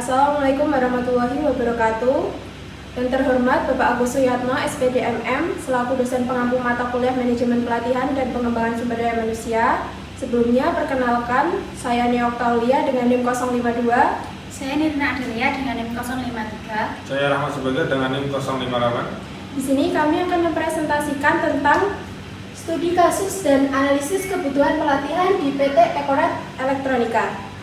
Assalamualaikum warahmatullahi wabarakatuh. Yang terhormat Bapak Agus Suyatno, SPD MM, selaku dosen pengampu mata kuliah Manajemen Pelatihan dan Pengembangan Sumber Daya Manusia. Sebelumnya, perkenalkan, saya Nia Oktaulia dengan NIM 052. Saya Nirna Adelia dengan NIM 053. Saya Rahmat Subagio dengan NIM 058. Di sini kami akan mempresentasikan tentang studi kasus dan analisis kebutuhan pelatihan di PT Ekoret Elektronika.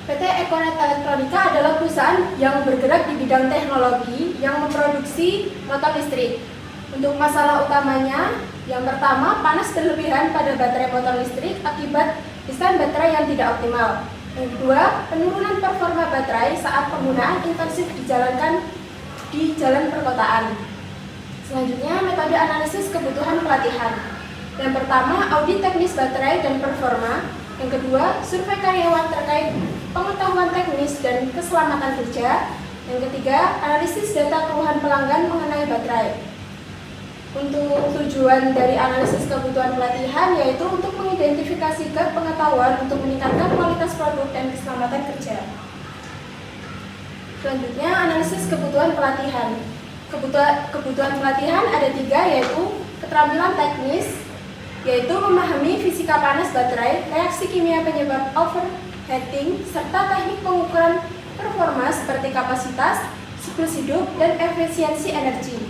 PT Ekoret Elektronika adalah perusahaan yang bergerak di bidang teknologi yang memproduksi motor listrik. Untuk masalah utamanya, yang pertama, panas berlebihan pada baterai motor listrik akibat desain baterai yang tidak optimal. Yang kedua, penurunan performa baterai saat penggunaan intensif dijalankan di jalan perkotaan. Selanjutnya, metode analisis kebutuhan pelatihan. Yang pertama, audit teknis baterai dan performa. Yang kedua, survei karyawan terkait pengetahuan teknis dan keselamatan kerja. Yang ketiga, analisis data keluhan pelanggan mengenai baterai. Untuk tujuan dari analisis kebutuhan pelatihan yaitu untuk mengidentifikasi gap pengetahuan untuk meningkatkan kualitas produk dan keselamatan kerja. Selanjutnya, analisis kebutuhan pelatihan. Kebutuhan pelatihan ada tiga, yaitu keterampilan teknis, yaitu memahami fisika panas baterai, reaksi kimia penyebab overheating, serta teknik pengukuran performa seperti kapasitas, siklus hidup, dan efisiensi energi.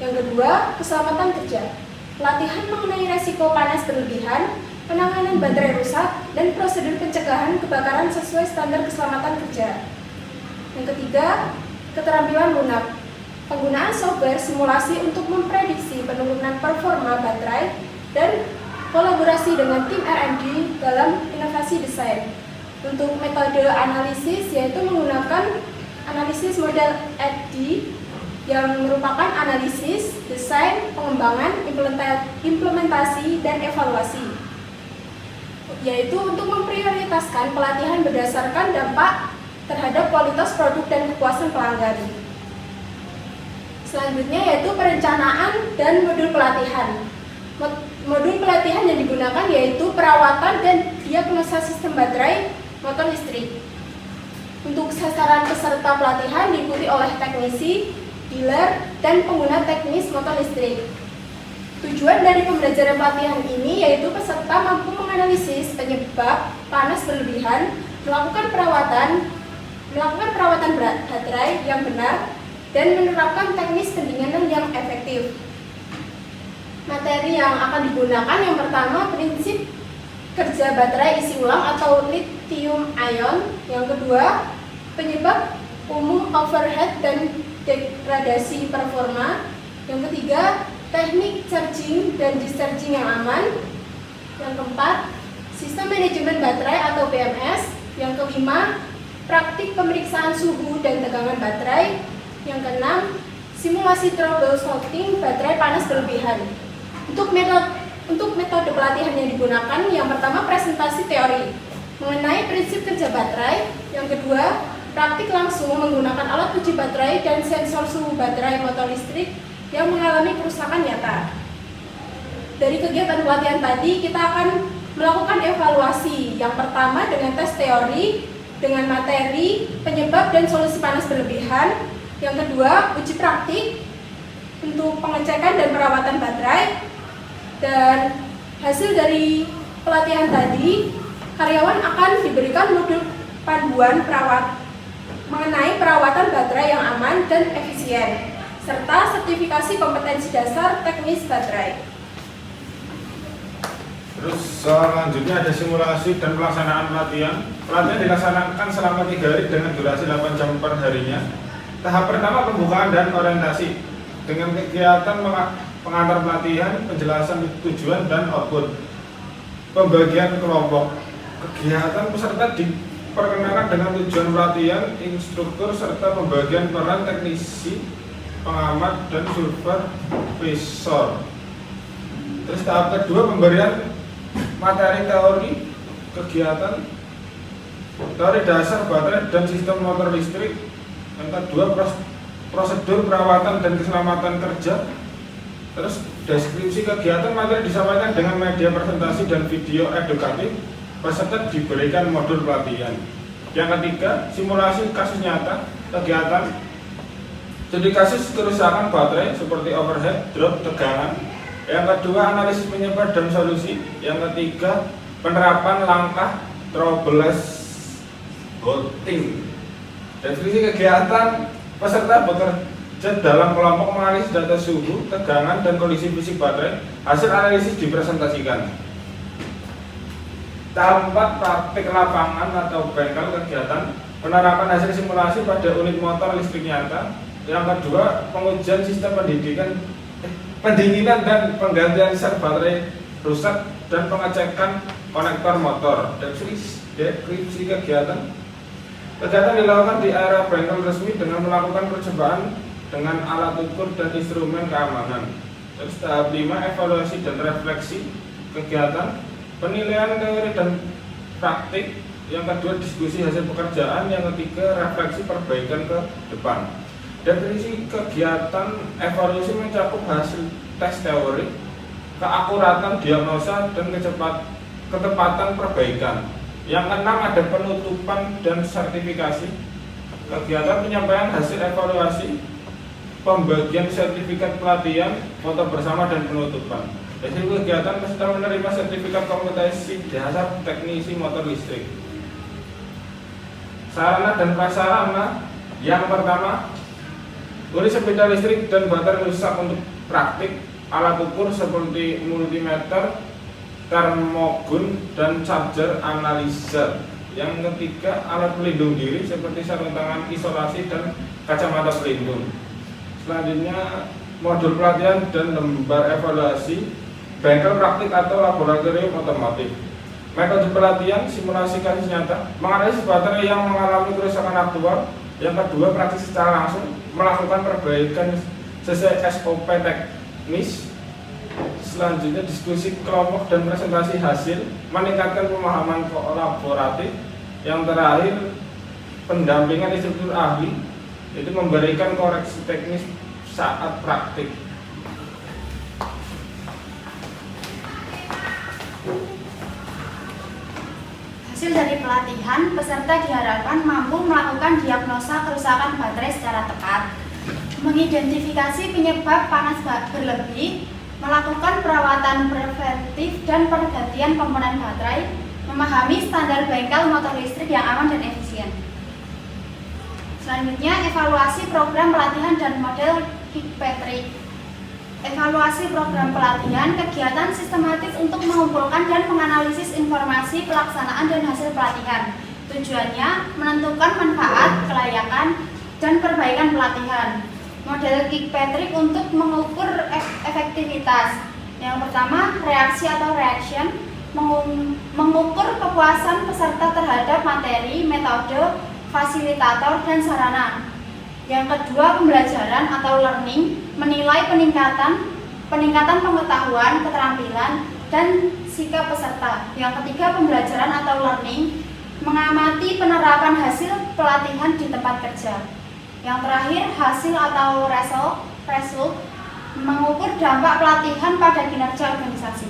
Yang kedua, keselamatan kerja. Pelatihan mengenai resiko panas berlebihan, penanganan baterai rusak, dan prosedur pencegahan kebakaran sesuai standar keselamatan kerja. Yang ketiga, keterampilan lunak. Penggunaan software simulasi untuk memprediksi penurunan performa baterai dan kolaborasi dengan tim R&D dalam inovasi desain. Untuk metode analisis yaitu menggunakan analisis model EDD yang merupakan analisis, desain, pengembangan, implementasi, dan evaluasi, yaitu untuk memprioritaskan pelatihan berdasarkan dampak terhadap kualitas produk dan kepuasan pelanggan. Selanjutnya yaitu perencanaan dan modul pelatihan. Modul pelatihan yang digunakan yaitu perawatan dan diagnosa sistem baterai motor listrik. Untuk sasaran peserta pelatihan diikuti oleh teknisi, dealer, dan pengguna teknis motor listrik. Tujuan dari pembelajaran pelatihan ini yaitu peserta mampu menganalisis penyebab panas berlebihan, melakukan perawatan baterai yang benar, dan menerapkan teknis pendinginan yang efektif. Materi yang akan digunakan yang pertama, prinsip kerja baterai isi ulang atau lithium ion. Yang kedua, penyebab umum overheat dan degradasi performa. Yang ketiga, teknik charging dan discharging yang aman. Yang keempat, sistem manajemen baterai atau PMS. Yang kelima, praktik pemeriksaan suhu dan tegangan baterai. Yang keenam, simulasi troubleshooting baterai panas berlebihan. Untuk metode pelatihan yang digunakan, yang pertama presentasi teori mengenai prinsip kerja baterai. Yang kedua, praktik langsung menggunakan alat uji baterai dan sensor suhu baterai motor listrik yang mengalami kerusakan nyata. Dari kegiatan pelatihan tadi, kita akan melakukan evaluasi. Yang pertama dengan tes teori dengan materi, penyebab dan solusi panas berlebihan. Yang kedua, uji praktik untuk pengecekan dan perawatan baterai. Dan hasil dari pelatihan tadi, karyawan akan diberikan modul panduan mengenai perawatan baterai yang aman dan efisien, serta sertifikasi kompetensi dasar teknis baterai. Terus selanjutnya ada simulasi dan pelaksanaan pelatihan. Pelatihan dilaksanakan selama 3 hari dengan durasi 8 jam per harinya. Tahap pertama, pembukaan dan orientasi dengan kegiatan pengantar pelatihan, penjelasan tujuan dan output. Pembagian kelompok. Kegiatan peserta diperkenalkan dengan tujuan pelatihan, instruktur, serta pembagian peran teknisi, pengamat, dan supervisor. Terus tahap kedua, pemberian materi teori kegiatan, teori dasar baterai dan sistem motor listrik. Yang kedua, prosedur perawatan dan keselamatan kerja. Terus deskripsi kegiatan materi disampaikan dengan media presentasi dan video edukatif, peserta diberikan modul pelatihan. Yang ketiga, simulasi kasus nyata kegiatan. Jadi kasus kerusakan baterai seperti overhead, drop, tegangan. Yang kedua, analisis penyebab dan solusi. Yang ketiga, penerapan langkah troubleshooting. Deskripsi kegiatan, peserta bekerja dalam kelompok menganalisis data suhu, tegangan, dan kondisi fisik baterai. Hasil analisis dipresentasikan. Tahap 4, praktik lapangan atau bengkel kegiatan, penerapan hasil simulasi pada unit motor listrik nyata. Yang kedua, pengujian sistem pendinginan dan penggantian sel baterai rusak dan pengecekan konektor motor. Deskripsi kegiatan dilakukan di area bengkel resmi dengan melakukan percobaan dengan alat ukur dan instrumen keamanan. Terus tahap 5, evaluasi dan refleksi kegiatan, penilaian teori dan praktik. Yang kedua, diskusi hasil pekerjaan. Yang ketiga, refleksi perbaikan ke depan. Definisi kegiatan evaluasi mencakup hasil tes teori, keakuratan diagnosa, dan ketepatan perbaikan. Yang keenam, ada penutupan dan sertifikasi. Kegiatan penyampaian hasil evaluasi, pembagian sertifikat pelatihan, foto bersama, dan penutupan. Hasil kegiatan peserta menerima sertifikat kompetensi dasar teknisi motor listrik. Sarana dan prasarana. Yang pertama, unit sepeda listrik dan baterai rusak untuk praktik, alat ukur seperti multimeter, termogun, dan charger analyzer. Yang ketiga, alat pelindung diri seperti sarung tangan isolasi dan kacamata pelindung. Selanjutnya, modul pelatihan dan lembar evaluasi, bengkel praktik atau laboratorium otomotif. Metode pelatihan, simulasi kasus nyata, menganalisis baterai yang mengalami kerusakan aktual. Yang kedua, praktik secara langsung, melakukan perbaikan sesuai SOP teknis. Selanjutnya, diskusi kelompok dan presentasi hasil, meningkatkan pemahaman kolaboratif. Yang terakhir, pendampingan instruktur ahli, itu memberikan koreksi teknis saat praktik. Hasil dari pelatihan, peserta diharapkan mampu melakukan diagnosa kerusakan baterai secara tepat, mengidentifikasi penyebab panas berlebih, melakukan perawatan preventif dan pergantian komponen baterai, memahami standar bengkel motor listrik yang aman dan efisien. Selanjutnya, evaluasi program pelatihan dan model Kirkpatrick. Evaluasi program pelatihan, kegiatan sistematis untuk mengumpulkan dan menganalisis informasi pelaksanaan dan hasil pelatihan. Tujuannya menentukan manfaat, kelayakan, dan perbaikan pelatihan. Model Kirkpatrick untuk mengukur efektivitas. Yang pertama, reaksi atau reaction, mengukur kepuasan peserta terhadap materi, metode, fasilitator, dan sarana. Yang kedua, pembelajaran atau learning, menilai peningkatan pengetahuan, keterampilan, dan sikap peserta. Yang ketiga, pembelajaran atau learning, mengamati penerapan hasil pelatihan di tempat kerja. Yang terakhir, hasil atau result, mengukur dampak pelatihan pada kinerja organisasi.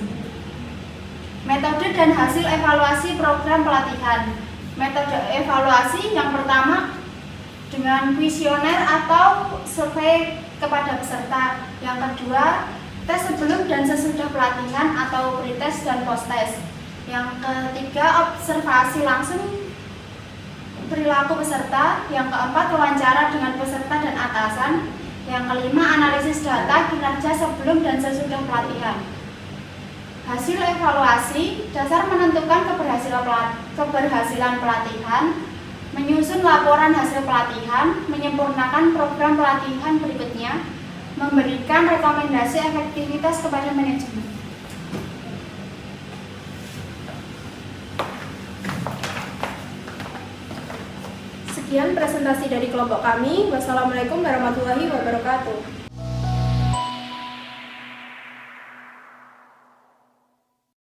Metode dan hasil evaluasi program pelatihan. Metode evaluasi yang pertama dengan kuesioner atau survei kepada peserta. Yang kedua, tes sebelum dan sesudah pelatihan atau pretest dan post-test. Yang ketiga, observasi langsung perilaku peserta. Yang keempat, wawancara dengan peserta dan atasan. Yang kelima, analisis data kinerja sebelum dan sesudah pelatihan. Hasil evaluasi, dasar menentukan keberhasilan pelatihan, menyusun laporan hasil pelatihan, menyempurnakan program pelatihan berikutnya, memberikan rekomendasi efektivitas kepada manajemen. Sekian presentasi dari kelompok kami. Wassalamualaikum warahmatullahi wabarakatuh.